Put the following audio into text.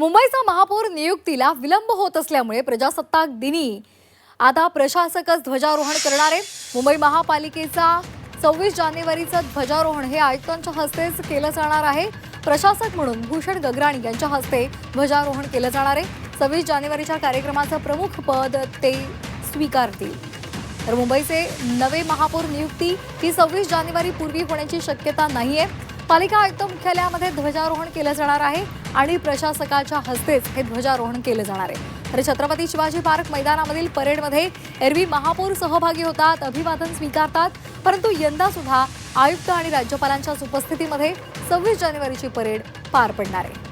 मुंबईचा महापौर नियुक्तीला विलंब होत असल्यामुळे प्रजासत्ताक दिनी आता प्रशासकच ध्वजारोहण करणार आहे। मुंबई महापालिकेचा 26 जानेवारीचं ध्वजारोहण हे आयुक्तांच्या हस्तेच केलं जाणार आहे। प्रशासक म्हणून भूषण गगराणी यांच्या हस्ते ध्वजारोहण केलं जाणार आहे। 26 जानेवारीच्या कार्यक्रमाचं प्रमुख पद ते स्वीकारतील। तर मुंबईचे नवे महापौर नियुक्ती ही 26 जानेवारी पूर्वी होण्याची शक्यता नाहीये। पालिका आयुक्त मुख्यालयामध्ये ध्वजारोहण केलं जाणार आहे आणि प्रशासकाच्या हस्तेच हे ध्वजारोहण केलं जाणार आहे। तर छत्रपती शिवाजी पार्क मैदानामधील परेडमध्ये एरवी महापौर सहभागी होतात, अभिवादन स्वीकारतात, परंतु यंदा सुद्धा आयुक्त आणि राज्यपालांच्या उपस्थितीमध्ये 26 जानेवारीची परेड पार पडणार आहे।